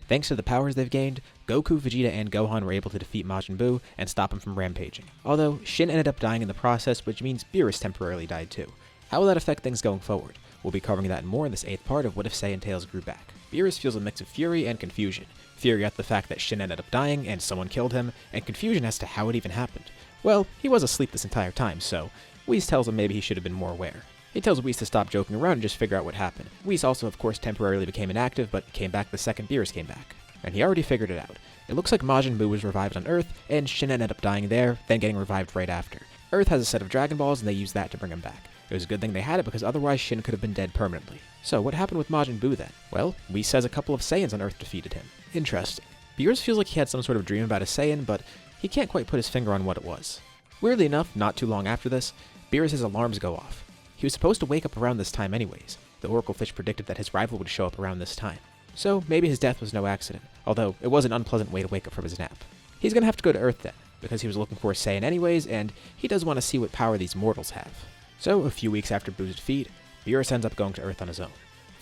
Thanks to the powers they've gained, Goku, Vegeta, and Gohan were able to defeat Majin Buu and stop him from rampaging. Although, Shin ended up dying in the process, which means Beerus temporarily died too. How will that affect things going forward? We'll be covering that more in this 8th part of What If Saiyan Tails Grew Back. Beerus feels a mix of fury and confusion. Fury at the fact that Shin ended up dying and someone killed him, and confusion as to how it even happened. Well, he was asleep this entire time, so Whis tells him maybe he should have been more aware. He tells Whis to stop joking around and just figure out what happened. Whis also of course temporarily became inactive, but came back the second Beerus came back. And he already figured it out. It looks like Majin Buu was revived on Earth, and Shin ended up dying there, then getting revived right after. Earth has a set of Dragon Balls, and they used that to bring him back. It was a good thing they had it because otherwise Shin could have been dead permanently. So what happened with Majin Buu then? Well, Whis says a couple of Saiyans on Earth defeated him. Interesting. Beerus feels like he had some sort of dream about a Saiyan, but he can't quite put his finger on what it was. Weirdly enough, not too long after this, Beerus' alarms go off. He was supposed to wake up around this time anyways. The Oracle Fish predicted that his rival would show up around this time. So maybe his death was no accident, although it was an unpleasant way to wake up from his nap. He's gonna have to go to Earth then, because he was looking for a Saiyan anyways, and he does want to see what power these mortals have. So a few weeks after Buu's defeat, Beerus ends up going to Earth on his own.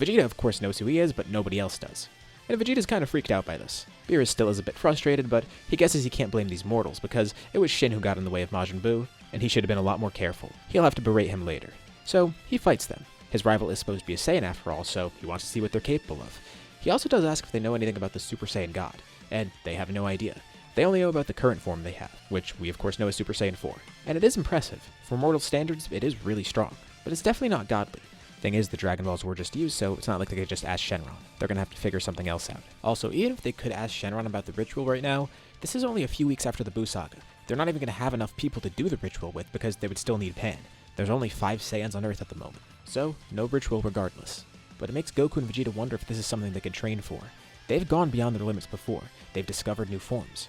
Vegeta of course knows who he is, but nobody else does. And Vegeta's kind of freaked out by this. Beerus still is a bit frustrated, but he guesses he can't blame these mortals, because it was Shin who got in the way of Majin Buu, and he should have been a lot more careful. He'll have to berate him later. So he fights them. His rival is supposed to be a Saiyan after all, so he wants to see what they're capable of. He also does ask if they know anything about the Super Saiyan God, and they have no idea. They only know about the current form they have, which we of course know is Super Saiyan 4. And it is impressive. For mortal standards, it is really strong, but it's definitely not godly. Thing is, the Dragon Balls were just used, so it's not like they could just ask Shenron. They're gonna have to figure something else out. Also, even if they could ask Shenron about the ritual right now, this is only a few weeks after the Buu saga. They're not even gonna have enough people to do the ritual with because they would still need Pan. There's only 5 Saiyans on Earth at the moment, so no ritual regardless. But it makes Goku and Vegeta wonder if this is something they can train for. They've gone beyond their limits before. They've discovered new forms.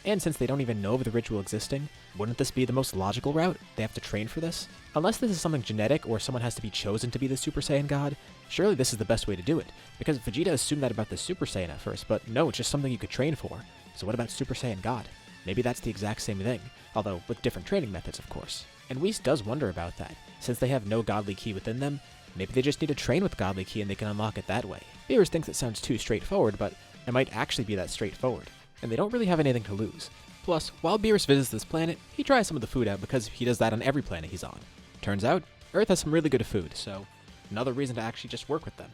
And since they don't even know of the ritual existing, wouldn't this be the most logical route? They have to train for this? Unless this is something genetic or someone has to be chosen to be the Super Saiyan God, surely this is the best way to do it. Because Vegeta assumed that about the Super Saiyan at first, but no, it's just something you could train for. So what about Super Saiyan God? Maybe that's the exact same thing, although with different training methods of course. And Whis does wonder about that. Since they have no godly ki within them, maybe they just need to train with godly ki and they can unlock it that way. Beerus thinks it sounds too straightforward, but it might actually be that straightforward. And they don't really have anything to lose. Plus, while Beerus visits this planet, he tries some of the food out because he does that on every planet he's on. Turns out, Earth has some really good food, so another reason to actually just work with them.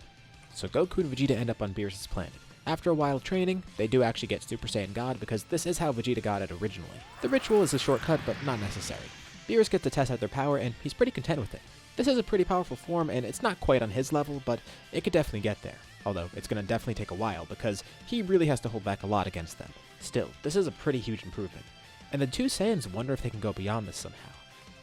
So Goku and Vegeta end up on Beerus' planet. After a while of training, they do actually get Super Saiyan God because this is how Vegeta got it originally. The ritual is a shortcut, but not necessary. Beerus gets to test out their power, and he's pretty content with it. This is a pretty powerful form, and it's not quite on his level, but it could definitely get there. Although, it's going to definitely take a while, because he really has to hold back a lot against them. Still, this is a pretty huge improvement. And the two Saiyans wonder if they can go beyond this somehow.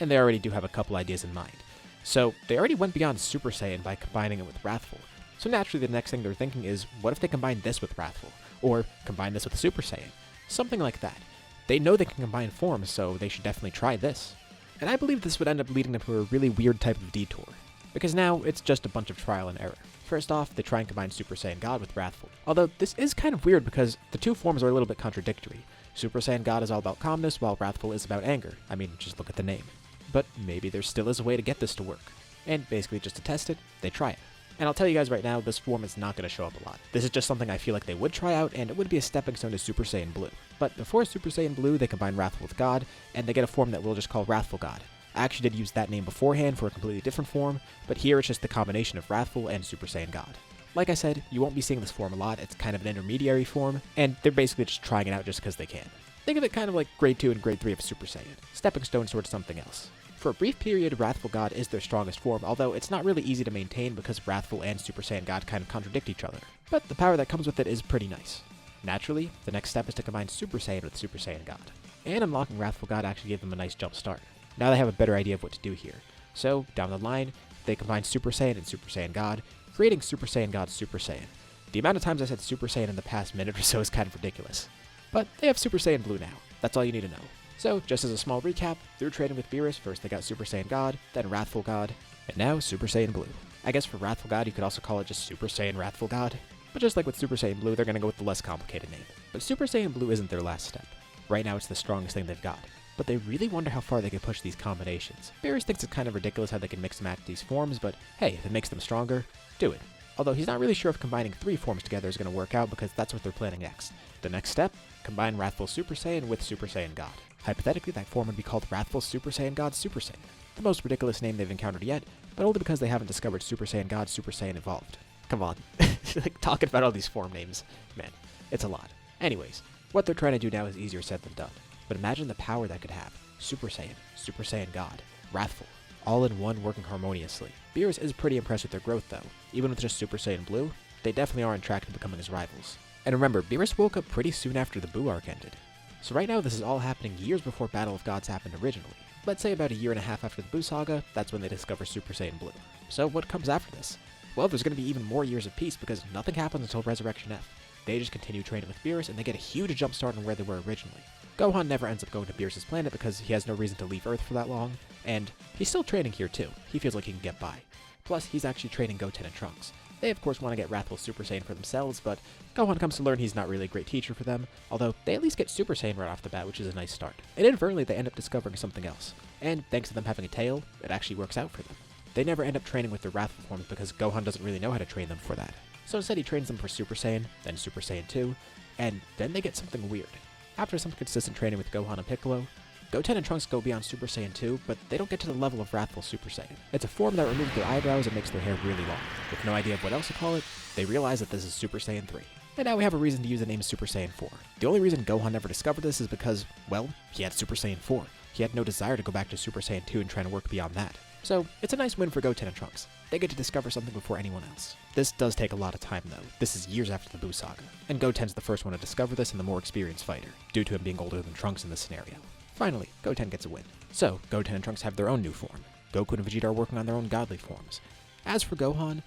And they already do have a couple ideas in mind. So, they already went beyond Super Saiyan by combining it with Wrathful. So naturally the next thing they're thinking is, what if they combine this with Wrathful? Or combine this with Super Saiyan? Something like that. They know they can combine forms, so they should definitely try this. And I believe this would end up leading them to a really weird type of detour. Because now, it's just a bunch of trial and error. First off, they try and combine Super Saiyan God with Wrathful. Although, this is kind of weird because the two forms are a little bit contradictory. Super Saiyan God is all about calmness, while Wrathful is about anger. I mean, just look at the name. But maybe there still is a way to get this to work. And basically, just to test it, they try it. And I'll tell you guys right now, this form is not going to show up a lot. This is just something I feel like they would try out, and it would be a stepping stone to Super Saiyan Blue. But before Super Saiyan Blue, they combine Wrathful with God, and they get a form that we'll just call Wrathful God. I actually did use that name beforehand for a completely different form, but here it's just the combination of Wrathful and Super Saiyan God. Like I said, you won't be seeing this form a lot, it's kind of an intermediary form, and they're basically just trying it out just because they can. Think of it kind of like Grade 2 and Grade 3 of Super Saiyan, stepping stones towards something else. For a brief period, Wrathful God is their strongest form, although it's not really easy to maintain because Wrathful and Super Saiyan God kind of contradict each other. But the power that comes with it is pretty nice. Naturally, the next step is to combine Super Saiyan with Super Saiyan God. And unlocking Wrathful God actually gave them a nice jump start. Now they have a better idea of what to do here. So, down the line, they combine Super Saiyan and Super Saiyan God, creating Super Saiyan God Super Saiyan. The amount of times I said Super Saiyan in the past minute or so is kind of ridiculous. But they have Super Saiyan Blue now. That's all you need to know. So, just as a small recap, through training with Beerus, first they got Super Saiyan God, then Wrathful God, and now Super Saiyan Blue. I guess for Wrathful God, you could also call it just Super Saiyan Wrathful God. But just like with Super Saiyan Blue, they're going to go with the less complicated name. But Super Saiyan Blue isn't their last step. Right now it's the strongest thing they've got. But they really wonder how far they can push these combinations. Beerus thinks it's kind of ridiculous how they can mix and match these forms, but hey, if it makes them stronger, do it. although he's not really sure if combining 3 forms together is going to work out because that's what they're planning next. The next step? Combine Wrathful Super Saiyan with Super Saiyan God. Hypothetically, that form would be called Wrathful Super Saiyan God Super Saiyan, the most ridiculous name they've encountered yet, but only because they haven't discovered Super Saiyan God Super Saiyan Evolved. Come on. Like, talking about all these form names, man, it's a lot. Anyways, what they're trying to do now is easier said than done, but imagine the power that could have. Super Saiyan God, Wrathful, all in one working harmoniously. Beerus is pretty impressed with their growth though. Even with just Super Saiyan Blue, they definitely are on track to becoming his rivals. And remember, Beerus woke up pretty soon after the Buu arc ended. So right now this is all happening years before Battle of Gods happened originally. Let's say about a year and a half after the Buu saga, that's when they discover Super Saiyan Blue. So what comes after this? Well, there's going to be even more years of peace because nothing happens until Resurrection F. They just continue training with Beerus and they get a huge jump start on where they were originally. Gohan never ends up going to Beerus' planet because he has no reason to leave Earth for that long, and he's still training here too. He feels like he can get by. Plus, he's actually training Goten and Trunks. They of course want to get Wrathful Super Saiyan for themselves, but Gohan comes to learn he's not really a great teacher for them, although they at least get Super Saiyan right off the bat, which is a nice start. And inadvertently they end up discovering something else, and thanks to them having a tail, it actually works out for them. They never end up training with their Wrathful forms because Gohan doesn't really know how to train them for that. So instead he trains them for Super Saiyan, then Super Saiyan 2, and then they get something weird. After some consistent training with Gohan and Piccolo, Goten and Trunks go beyond Super Saiyan 2, but they don't get to the level of Wrathful Super Saiyan. It's a form that removes their eyebrows and makes their hair really long. With no idea of what else to call it, they realize that this is Super Saiyan 3. And now we have a reason to use the name Super Saiyan 4. The only reason Gohan never discovered this is because, well, he had Super Saiyan 4. He had no desire to go back to Super Saiyan 2 and try to work beyond that. So, it's a nice win for Goten and Trunks. They get to discover something before anyone else. This does take a lot of time though. This is years after the Buu saga. And Goten's the first one to discover this and the more experienced fighter, due to him being older than Trunks in this scenario. Finally, Goten gets a win. So, Goten and Trunks have their own new form. Goku and Vegeta are working on their own godly forms. As for Gohan,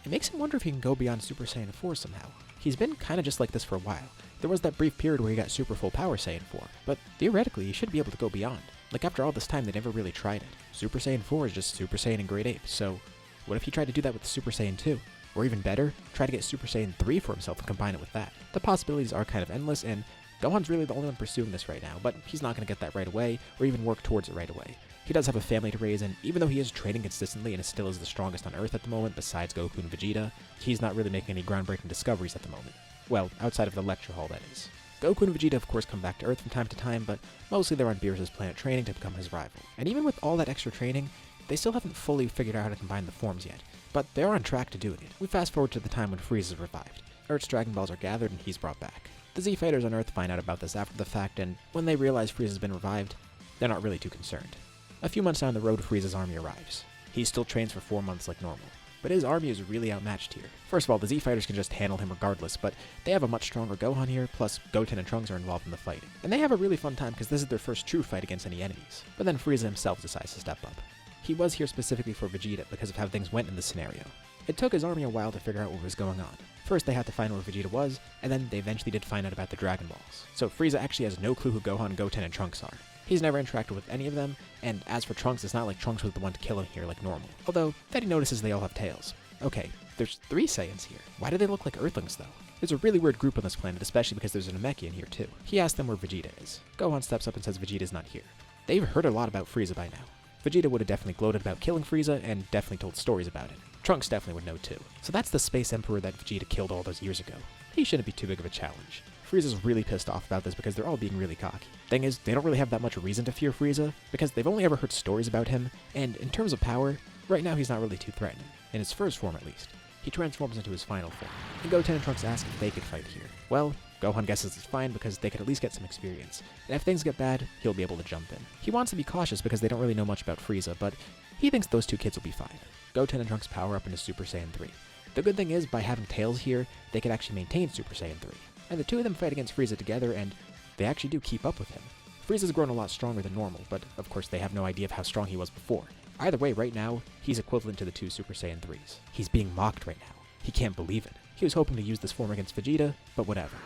it makes him wonder if he can go beyond Super Saiyan 4 somehow. He's been kinda just like this for a while. There was that brief period where he got Super Full Power Saiyan 4, but theoretically he should be able to go beyond. Like after all this time they never really tried it. Super Saiyan 4 is just Super Saiyan in Great Ape, so what if he tried to do that with Super Saiyan 2? Or even better, try to get Super Saiyan 3 for himself and combine it with that. The possibilities are kind of endless, and Gohan's really the only one pursuing this right now, but he's not going to get that right away, or even work towards it right away. He does have a family to raise, and even though he is training consistently and still is the strongest on Earth at the moment besides Goku and Vegeta, he's not really making any groundbreaking discoveries at the moment. Well, outside of the lecture hall, that is. Goku and Vegeta of course come back to Earth from time to time, but mostly they're on Beerus' planet training to become his rival. And even with all that extra training, they still haven't fully figured out how to combine the forms yet, but they're on track to doing it. We fast forward to the time when Frieza is revived. Earth's Dragon Balls are gathered and he's brought back. The Z Fighters on Earth find out about this after the fact, and when they realize Frieza's been revived, they're not really too concerned. A few months down the road, Frieza's army arrives. He still trains for 4 months like normal, but his army is really outmatched here. First of all, the Z Fighters can just handle him regardless, but they have a much stronger Gohan here, plus Goten and Trunks are involved in the fighting. And they have a really fun time because this is their first true fight against any enemies. But then Frieza himself decides to step up. He was here specifically for Vegeta because of how things went in this scenario. It took his army a while to figure out what was going on. First they had to find where Vegeta was, and then they eventually did find out about the Dragon Balls. So Frieza actually has no clue who Gohan, Goten, and Trunks are. He's never interacted with any of them, and as for Trunks, it's not like Trunks was the one to kill him here like normal. Although, then he notices they all have tails. Okay, there's 3 Saiyans here. Why do they look like Earthlings though? There's a really weird group on this planet, especially because there's an Namekian here too. He asks them where Vegeta is. Gohan steps up and says Vegeta's not here. They've heard a lot about Frieza by now. Vegeta would have definitely gloated about killing Frieza, and definitely told stories about it. Trunks definitely would know too. So that's the Space Emperor that Vegeta killed all those years ago. He shouldn't be too big of a challenge. Frieza's really pissed off about this because they're all being really cocky. Thing is, they don't really have that much reason to fear Frieza, because they've only ever heard stories about him, and in terms of power, right now he's not really too threatening. In his first form at least. He transforms into his final form, and Goten and Trunks ask if they could fight here. Well, Gohan guesses it's fine because they could at least get some experience, and if things get bad, he'll be able to jump in. He wants to be cautious because they don't really know much about Frieza, but he thinks those 2 kids will be fine. Goten and Trunks power up into Super Saiyan 3. The good thing is, by having tails here, they could actually maintain Super Saiyan 3. And the 2 of them fight against Frieza together, and they actually do keep up with him. Frieza's grown a lot stronger than normal, but of course they have no idea of how strong he was before. Either way, right now, he's equivalent to the 2 Super Saiyan 3s. He's being mocked right now. He can't believe it. He was hoping to use this form against Vegeta, but whatever.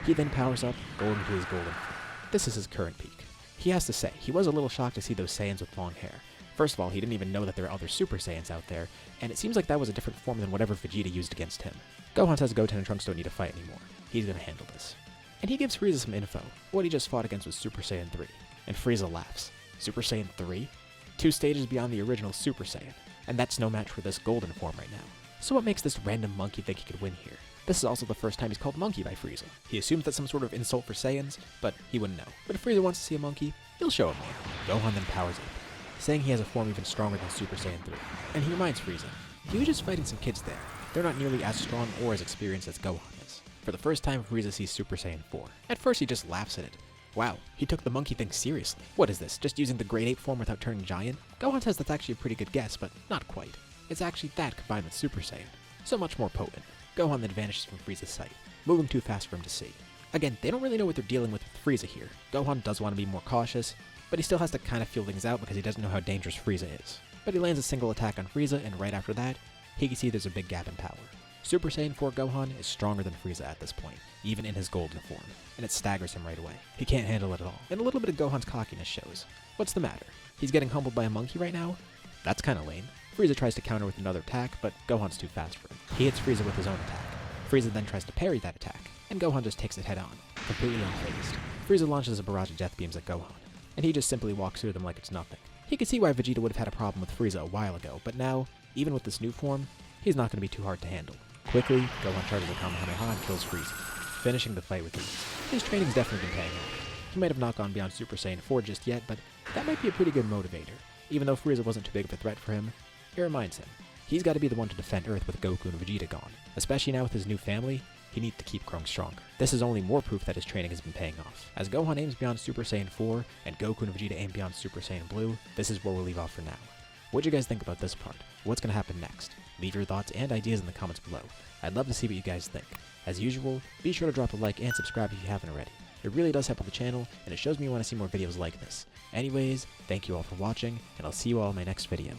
He then powers up, going to his golden form. This is his current peak. He has to say, he was a little shocked to see those Saiyans with long hair. First of all, he didn't even know that there were other Super Saiyans out there, and it seems like that was a different form than whatever Vegeta used against him. Gohan says Goten and Trunks don't need to fight anymore. He's gonna handle this. And he gives Frieza some info. What he just fought against was Super Saiyan 3. And Frieza laughs. Super Saiyan 3? 2 stages beyond the original Super Saiyan. And that's no match for this golden form right now. So what makes this random monkey think he could win here? This is also the first time he's called monkey by Frieza. He assumes that's some sort of insult for Saiyans, but he wouldn't know. But if Frieza wants to see a monkey, he'll show him one. Gohan then powers up, saying he has a form even stronger than Super Saiyan 3. And he reminds Frieza, he was just fighting some kids there. They're not nearly as strong or as experienced as Gohan is. For the first time, Frieza sees Super Saiyan 4. At first, he just laughs at it. Wow, he took the monkey thing seriously. What is this, just using the grade 8 form without turning giant? Gohan says that's actually a pretty good guess, but not quite. It's actually that combined with Super Saiyan. So much more potent. Gohan then vanishes from Frieza's sight, moving too fast for him to see. Again, they don't really know what they're dealing with Frieza here. Gohan does want to be more cautious, but he still has to kind of feel things out because he doesn't know how dangerous Frieza is. But he lands a single attack on Frieza, and right after that, he can see there's a big gap in power. Super Saiyan 4 Gohan is stronger than Frieza at this point, even in his golden form, and it staggers him right away. He can't handle it at all, and a little bit of Gohan's cockiness shows. What's the matter? He's getting humbled by a monkey right now? That's kinda lame. Frieza tries to counter with another attack, but Gohan's too fast for him. He hits Frieza with his own attack. Frieza then tries to parry that attack, and Gohan just takes it head on, completely unfazed. Frieza launches a barrage of death beams at Gohan, and he just simply walks through them like it's nothing. He could see why Vegeta would have had a problem with Frieza a while ago, but now, even with this new form, he's not going to be too hard to handle. Quickly, Gohan charges a Kamehameha and kills Frieza, finishing the fight with ease. His training's definitely been paying off. He might have not gone beyond Super Saiyan 4 just yet, but that might be a pretty good motivator. Even though Frieza wasn't too big of a threat for him, it reminds him, he's got to be the one to defend Earth with Goku and Vegeta gone. Especially now with his new family, he needs to keep growing stronger. This is only more proof that his training has been paying off. As Gohan aims beyond Super Saiyan 4, and Goku and Vegeta aim beyond Super Saiyan Blue, this is where we'll leave off for now. What'd you guys think about this part? What's going to happen next? Leave your thoughts and ideas in the comments below. I'd love to see what you guys think. As usual, be sure to drop a like and subscribe if you haven't already. It really does help with the channel, and it shows me you want to see more videos like this. Anyways, thank you all for watching, and I'll see you all in my next video.